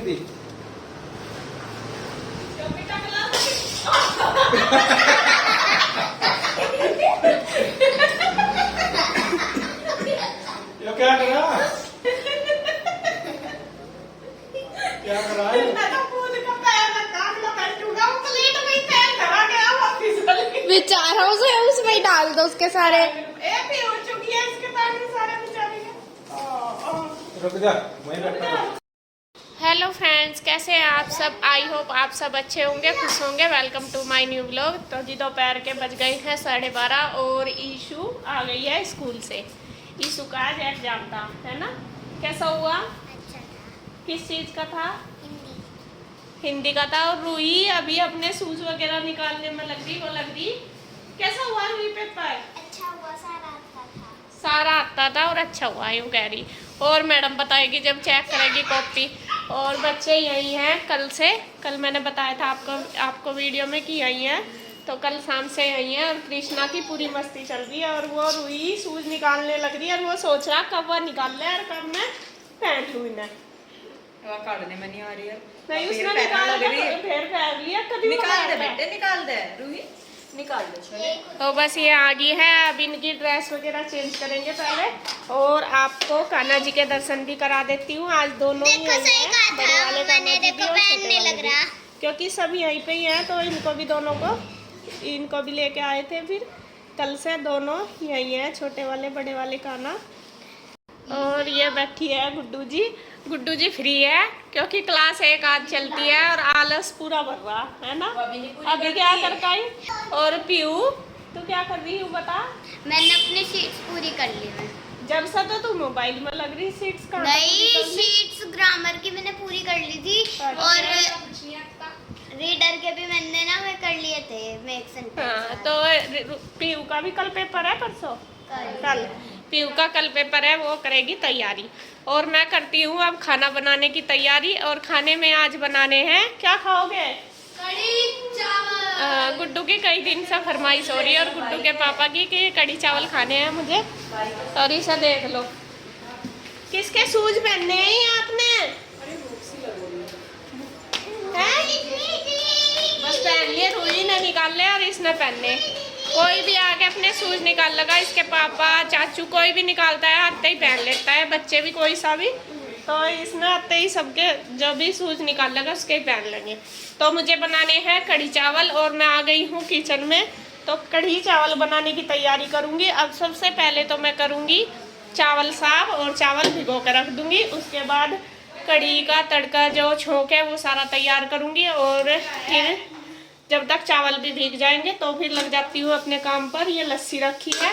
थी। ये क्या करा? क्या करा है? बेचारा उसे उसमें ही डाल दो उसके सारे। रुक जा, वहीं बैठा। हेलो फ्रेंड्स, कैसे हैं आप सब? आई होप आप सब अच्छे होंगे, खुश होंगे। Welcome to my new vlog. तो जी दोपहर के बज गए हैं 12:30 और ईशू आ गई है स्कूल से। ईशू का आज एग्जाम था, है ना? कैसा हुआ? अच्छा था। किस चीज़ का था? हिंदी का था। और रूही अभी अपने शूज वगैरह निकालने में लग रही। कैसा हुआ रूही पेपर? अच्छा हुआ, सारा आता था। सारा आता था और अच्छा हुआ, यूँ कह रही। और मैडम बताएगी जब चेक करेगी कॉपी। और बच्चे यही हैं कल मैंने बताया था आपको वीडियो में कि यही हैं, तो कल शाम से यही हैं। और कृष्णा की पूरी मस्ती चल रही है और वो रूही शूज निकालने लग रही है और वो सोच रहा कब वह निकाल ले और कब मैं पहन लूँ इन्हें। काटने में नहीं आ रही है। नहीं उसने निकाल लिया। कभी निकाल दे बेटे, निकाल दे रूही, निकाल दे चले। तो बस ये आ गई है। अब इनकी ड्रेस वगैरह चेंज करेंगे पहले और आपको कान्हा जी के दर्शन भी करा देती हूँ। आज दोनों ही देखो सही कहा बड़े वाले था मैंने, देखो पहनने लग रहा, क्योंकि सब यहीं पे ही हैं, तो इनको भी लेके आए थे। फिर कल से दोनों यही हैं, छोटे वाले बड़े वाले कान्हा। और ये बैठी है गुड्डू जी फ्री है क्योंकि क्लास एक आज चलती है और आलस पूरा भर रहा है ना। अभी क्या कर पाई? और पीयू तू क्या कर रही हूँ बता? मैंने अपनी शीट्स पूरी कर ली है। जब से तो तू मोबाइल में लग रही, सीट्स का नहीं, शीट्स ग्रामर की मैंने पूरी कर ली थी और रीडर के भी मैंने ना वे कर लिए थे मेक सेंटेंस। हाँ, तो पीयू का भी कल पेपर है, परसों कल पीयू का कल पेपर है, वो करेगी तैयारी। और मैं करती हूँ अब खाना बनाने की तैयारी। और खाने में आज बनाने हैं, क्या खाओगे? कढ़ी चावल। गुड्डू की कई दिन से फरमाइश हो रही है और गुड्डू के पापा की कि कढ़ी चावल खाने हैं मुझे। और इसे देख लो, किसके शूज पहनने हैं आपने? बस पहन लिए, रूही ने निकाल लिया और इसने पहनने। कोई भी आके अपने शूज निकाल लगा, इसके पापा चाचू कोई भी निकालता है आते ही पहन लेता है, बच्चे भी कोई सा भी। तो इसने आते ही सबके जो भी शूज निकाल लगा उसके ही पहन लेंगे। तो मुझे बनाने हैं कढ़ी चावल और मैं आ गई हूँ किचन में। तो कढ़ी चावल बनाने की तैयारी करूँगी। अब सबसे पहले तो मैं करूँगी चावल साफ और चावल भिगो कर रख दूँगी। उसके बाद कढ़ी का तड़का जो छोंक है वो सारा तैयार करूँगी और फिर जब तक चावल भी भीग जाएंगे तो फिर लग जाती हूँ अपने काम पर। ये लस्सी रखी है,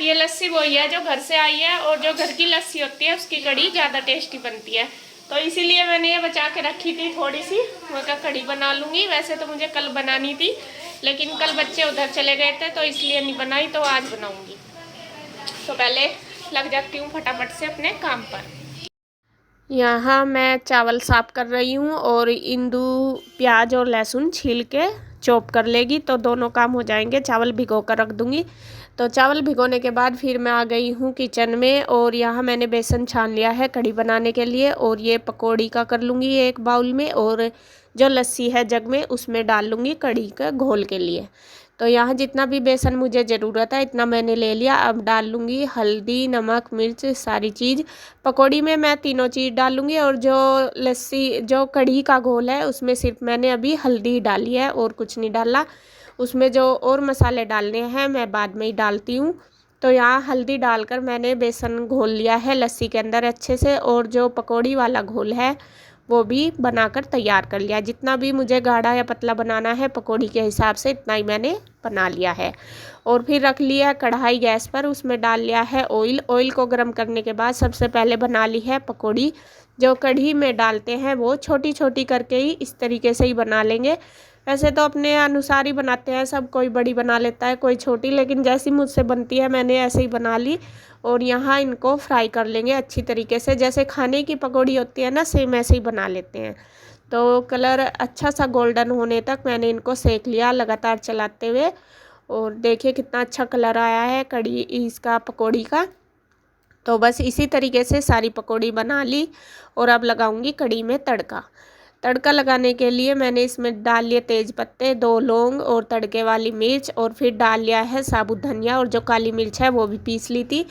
ये लस्सी वही है जो घर से आई है और जो घर की लस्सी होती है उसकी कढ़ी ज़्यादा टेस्टी बनती है। तो इसीलिए मैंने ये बचा के रखी थी थोड़ी सी, मैं क्या कढ़ी बना लूँगी। वैसे तो मुझे कल बनानी थी लेकिन कल बच्चे उधर चले गए थे तो इसलिए नहीं बनाई, तो आज बनाऊँगी। तो पहले लग जाती हूँ फटाफट से अपने काम पर। यहाँ मैं चावल साफ़ कर रही हूँ और इंदु प्याज और लहसुन छील के चॉप कर लेगी, तो दोनों काम हो जाएंगे। चावल भिगो कर रख दूँगी। तो चावल भिगोने के बाद फिर मैं आ गई हूँ किचन में और यहाँ मैंने बेसन छान लिया है कढ़ी बनाने के लिए। और ये पकौड़ी का कर लूँगी एक बाउल में और जो लस्सी है जग में उसमें डाल लूँगी कढ़ी का घोल के लिए। तो यहाँ जितना भी बेसन मुझे ज़रूरत है इतना मैंने ले लिया। अब डाल लूँगी हल्दी, नमक, मिर्च, सारी चीज़। पकौड़ी में मैं तीनों चीज़ डाल लूँगी और जो लस्सी जो कढ़ी का घोल है उसमें सिर्फ मैंने अभी हल्दी डाली है और कुछ नहीं डाला। उसमें जो और मसाले डालने हैं मैं बाद में ही डालती हूँ। तो यहाँ हल्दी डालकर मैंने बेसन घोल लिया है लस्सी के अंदर अच्छे से और जो पकौड़ी वाला घोल है वो भी बनाकर तैयार कर लिया। जितना भी मुझे गाढ़ा या पतला बनाना है पकौड़ी के हिसाब से इतना ही मैंने बना लिया है। और फिर रख लिया कढ़ाई गैस पर, उसमें डाल लिया है ऑयल। ऑयल को गर्म करने के बाद सबसे पहले बना ली है पकौड़ी। जो कढ़ी में डालते हैं वो छोटी छोटी करके ही इस तरीके से ही बना लेंगे। वैसे तो अपने अनुसार ही बनाते हैं सब, कोई बड़ी बना लेता है कोई छोटी, लेकिन जैसी मुझसे बनती है मैंने ऐसे ही बना ली। और यहाँ इनको फ्राई कर लेंगे अच्छी तरीके से, जैसे खाने की पकौड़ी होती है ना सेम ऐसे ही बना लेते हैं। तो कलर अच्छा सा गोल्डन होने तक मैंने इनको सेक लिया लगातार चलाते हुए। और देखिए कितना अच्छा कलर आया है कढ़ी इसका पकौड़ी का। तो बस इसी तरीके से सारी पकौड़ी बना ली और अब लगाऊंगी कढ़ी में तड़का। तड़का लगाने के लिए मैंने इसमें डाल लिए तेज पत्ते, 2 लौंग और तड़के वाली मिर्च, और फिर डाल लिया है साबुत धनिया, और जो काली मिर्च है वो भी पीस ली थी।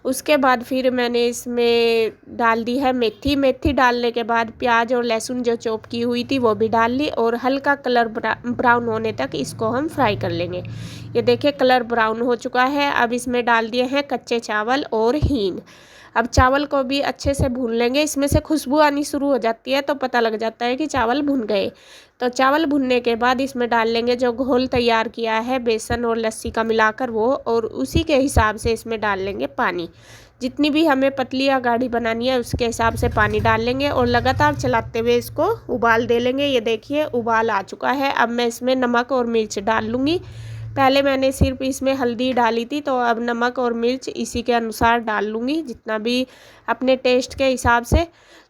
उसके बाद फिर मैंने इसमें डाल दी है मेथी। मेथी डालने के बाद प्याज और लहसुन जो चॉप की हुई थी वो भी डाल ली, और हल्का कलर ब्राउन होने तक इसको हम फ्राई कर लेंगे। ये देखिए कलर ब्राउन हो चुका है। अब इसमें डाल दिए हैं कच्चे चावल और हींग। अब चावल को भी अच्छे से भून लेंगे। इसमें से खुशबू आनी शुरू हो जाती है तो पता लग जाता है कि चावल भुन गए। तो चावल भुनने के बाद इसमें डाल लेंगे जो घोल तैयार किया है बेसन और लस्सी का मिलाकर वो, और उसी के हिसाब से इसमें डाल लेंगे पानी। जितनी भी हमें पतली या गाढ़ी बनानी है उसके हिसाब से पानी डाल लेंगे, और लगातार चलाते हुए इसको उबाल दे लेंगे। ये देखिए उबाल आ चुका है। अब मैं इसमें नमक और मिर्च डाल लूँगी। पहले मैंने सिर्फ इसमें हल्दी डाली थी, तो अब नमक और मिर्च इसी के अनुसार डाल लूँगी, जितना भी अपने टेस्ट के हिसाब से।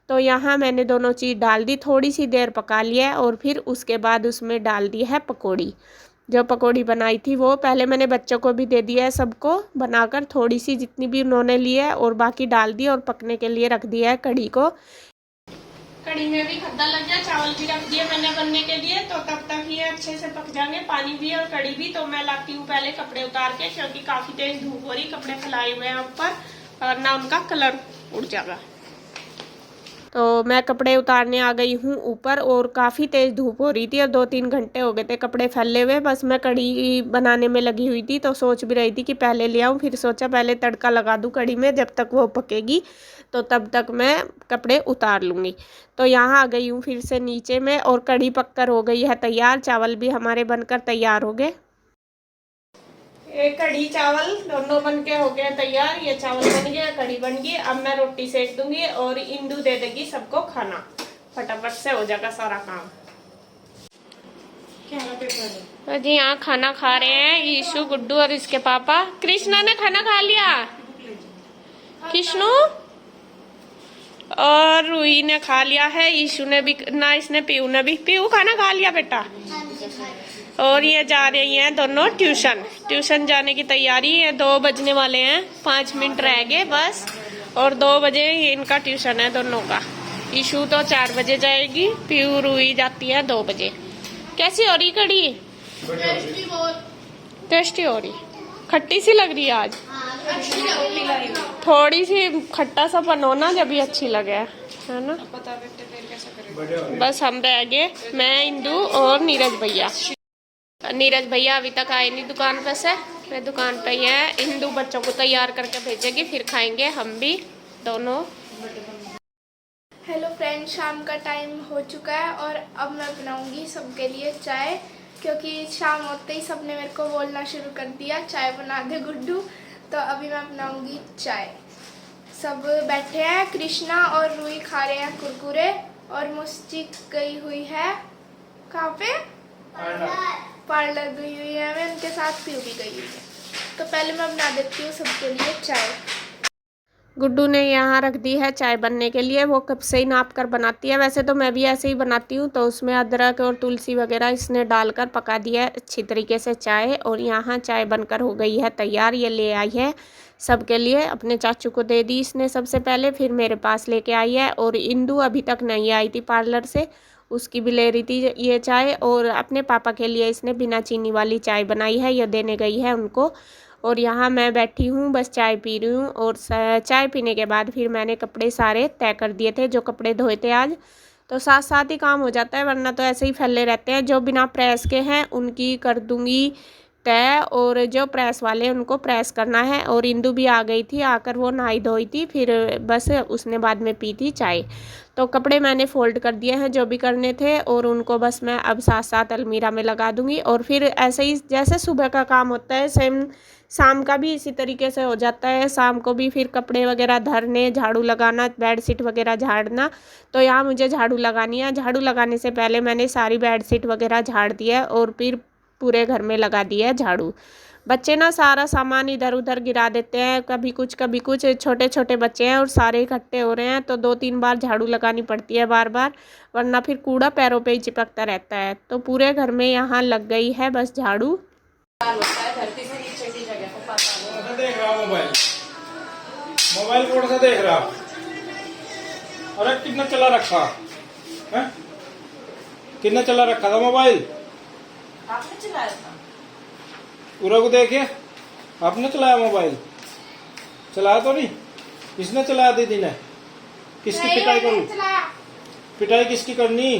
तो यहाँ मैंने दोनों चीज़ डाल दी, थोड़ी सी देर पका लिया है, और फिर उसके बाद उसमें डाल दी है पकौड़ी। जो पकौड़ी बनाई थी वो पहले मैंने बच्चों को भी दे दिया है, सबको बनाकर थोड़ी सी जितनी भी उन्होंने ली है, और बाकी डाल दी और पकने के लिए रख दिया है कढ़ी को। कढ़ी में भी खद्दा लग गया, चावल भी रख दिए मैंने बनने के लिए, तो तब तक ये अच्छे से पक जाएंगे, पानी भी और कढ़ी भी। तो मैं लाती हूँ पहले कपड़े उतार के, क्योंकि काफ़ी तेज धूप हो रही, कपड़े फैलाए हुए हैं ऊपर, और ना उनका कलर उड़ जाएगा। तो मैं कपड़े उतारने आ गई हूँ ऊपर, और काफ़ी तेज़ धूप हो रही थी और 2-3 घंटे हो गए थे कपड़े फैले हुए। बस मैं कढ़ी बनाने में लगी हुई थी, तो सोच भी रही थी कि पहले ले आऊँ, फिर सोचा पहले तड़का लगा दूँ कढ़ी में, जब तक वो पकेगी तो तब तक मैं कपड़े उतार लूँगी। तो यहाँ आ गई हूँ फिर से नीचे में, और कढ़ी पककर हो गई है तैयार। चावल भी हमारे बनकर तैयार हो गए। ये कढ़ी चावल दोनों बन के हो गए तैयार। ये चावल बन गया, कढ़ी बन गई। अब मैं रोटी सेक दूंगी और इंदू दे देगी सबको खाना, फटाफट से हो जाएगा सारा काम। तो जी यहाँ खाना खा रहे हैं ईशु, गुड्डू और इसके पापा। कृष्णा ने खाना खा लिया, कृष्णु और रूही ने खा लिया है, ईशु ने भी ना, इसने पीयू ने भी। पीयू खाना खा लिया बेटा। और ये जा रही हैं दोनों ट्यूशन जाने की तैयारी है। 2 बजने वाले हैं, 5 मिनट रह गए बस, और 2 बजे इनका ट्यूशन है दोनों का। ईशु तो 4 बजे जाएगी, पीयू रूही जाती है 2 बजे। कैसी हो रही कढ़ी? टेस्टी हो रही, खट्टी सी लग रही है आज, थोड़ी सी खट्टा सा बनो ना जब भी अच्छी लगे, है ना। बस हम रह गए, मैं, इंदू और नीरज भैया। नीरज भैया अभी तक आए नहीं दुकान पे से, वे दुकान पे ही है। इंदू बच्चों को तैयार करके भेजेगी, फिर खाएंगे हम भी दोनों। हेलो फ्रेंड, शाम का टाइम हो चुका है और अब मैं बनाऊंगी सबके लिए चाय, क्योंकि शाम होते ही सबने मेरे को बोलना शुरू कर दिया चाय बना दे गुड्डू। तो अभी मैं बनाऊंगी चाय। सब बैठे हैं, कृष्णा और रूही खा रहे हैं कुरकुरे, और मुस्ची गई हुई है कहाँ पे, पार्लर गई हुई है, मैं उनके साथ पी भी गई हुई है। तो पहले मैं बना देती हूँ सबके लिए चाय। गुड्डू ने यहाँ रख दी है चाय बनने के लिए, वो कब से ही नाप कर बनाती है। वैसे तो मैं भी ऐसे ही बनाती हूँ, तो उसमें अदरक और तुलसी वगैरह इसने डालकर पका दिया है अच्छी तरीके से चाय। और यहाँ चाय बनकर हो गई है तैयार। ये ले आई है सबके लिए, अपने चाचू को दे दी इसने सबसे पहले, फिर मेरे पास लेके आई है। और इंदू अभी तक नहीं आई थी पार्लर से, उसकी भी ले रही थी ये चाय। और अपने पापा के लिए इसने बिना चीनी वाली चाय बनाई है, ये देने गई है उनको। और यहाँ मैं बैठी हूँ, बस चाय पी रही हूँ। और चाय पीने के बाद फिर मैंने कपड़े सारे तय कर दिए थे, जो कपड़े धोए थे आज। तो साथ साथ ही काम हो जाता है, वरना तो ऐसे ही फैले रहते हैं। जो बिना प्रेस के हैं उनकी कर दूँगी तय, और जो प्रेस वाले उनको प्रेस करना है। और इंदू भी आ गई थी, आकर वो नहाई धोई थी, फिर बस उसने बाद में पी थी चाय। तो कपड़े मैंने फ़ोल्ड कर दिए हैं जो भी करने थे, और उनको बस मैं अब साथ साथ अलमीरा में लगा दूँगी। और फिर ऐसे ही जैसे सुबह का काम होता है, सेम शाम का भी इसी तरीके से हो जाता है। शाम को भी फिर कपड़े वगैरह धरने, झाड़ू लगाना, बेडशीट वगैरह झाड़ना। तो यहाँ मुझे झाड़ू लगानी है। झाड़ू लगाने से पहले मैंने सारी बेडशीट वगैरह झाड़ दिया, और फिर पूरे घर में लगा दिया है झाड़ू। बच्चे ना सारा सामान इधर उधर गिरा देते हैं, कभी कुछ छोटे छोटे बच्चे हैं और सारे इकट्ठे हो रहे हैं, तो 2-3 बार झाड़ू लगानी पड़ती है बार बार, वरना फिर कूड़ा पैरों पे ही चिपकता रहता है। तो पूरे घर में यहाँ लग गई है बस झाड़ू। देख रहा हूँ मोबाइल। मोबाइल कौन सा देख रहा? अरे कितना चला रखा है? कितना चला रखा था मोबाइल? आपने चलाया था? पूरा को देखिए, आपने चलाया मोबाइल? चलाया तो नहीं? किसने चलाया? दीदी ने? किसकी पिटाई करूं? पिटाई किसकी करनी?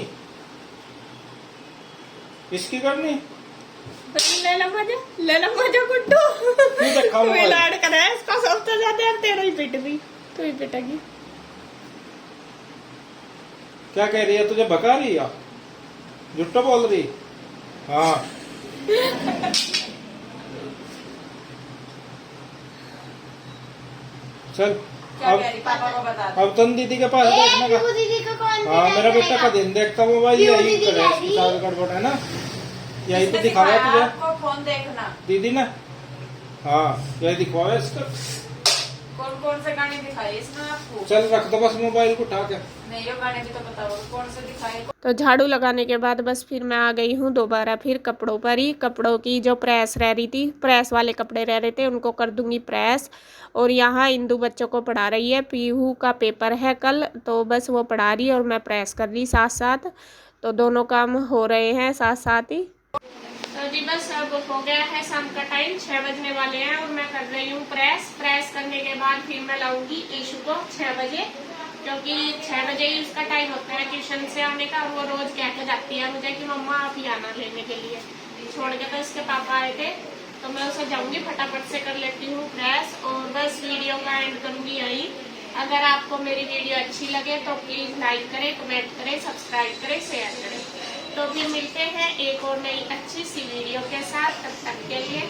किसकी करनी? ले लो मजा गुड्डू। क्यों देखा तू ही मोबाइल? लाड कर है इसका सबसे ज्यादा, अब तेरा ही पिट भी, तू ही पिटेगी। क्या कह रही है? तुझे भगा रही है? झूठा बोल रही? हाँ। चल क्या अब कह रही? पापा को बता दे। अब तुम दीदी के पास देखने का। पीहू दीदी को कौन हाँ, मेरा बेटा का दिन देखता मोबाइल, पीहू यही दीदी करे, कह इसके रही। साथ गड़बड़ है ना, यही तो किसने दिखाया सिखाया तुझे आपको फोन देखना? दीदी ने। हाँ, यही दिखवाया इसका। कौन कौन से गाने दिखाए इसने आपको? चल रख दो बस मोबाइल को उठा के। नहीं, ये गाने भी तो बताओ कौन से दिखाए। तो झाड़ू लगाने के बाद बस फिर मैं आ गई हूँ दोबारा फिर कपड़ों पर ही। कपड़ों की जो प्रेस रह रही थी, प्रेस वाले कपड़े रह रहे थे, उनको कर दूंगी प्रेस। और यहाँ इंदू बच्चों को पढ़ा रही है, पीहू का पेपर है कल, तो बस वो पढ़ा रही है और मैं प्रेस कर रही साथ साथ। तो दोनों काम हो रहे हैं साथ साथ ही। तो जी बस अब हो गया है शाम का टाइम, 6 बजने वाले हैं और मैं कर रही हूँ प्रेस। प्रेस करने के बाद फिर मैं लाऊंगी ईशू को 6 बजे, क्योंकि 6 बजे ही उसका टाइम होता है ट्यूशन से आने का। वो रोज कह के जाती है मुझे कि मम्मा आप ही आना लेने के लिए। छोड़ के तो इसके पापा आए थे, तो मैं उसे जाऊंगी, फटाफट से कर लेती हूँ प्रेस और बस वीडियो का एंड करूंगी यही। अगर आपको मेरी वीडियो अच्छी लगे तो प्लीज लाइक करें, कमेंट करें, सब्सक्राइब करें, शेयर करें। तो फिर मिलते हैं एक और नई अच्छी सी वीडियो के साथ। तब तक के लिए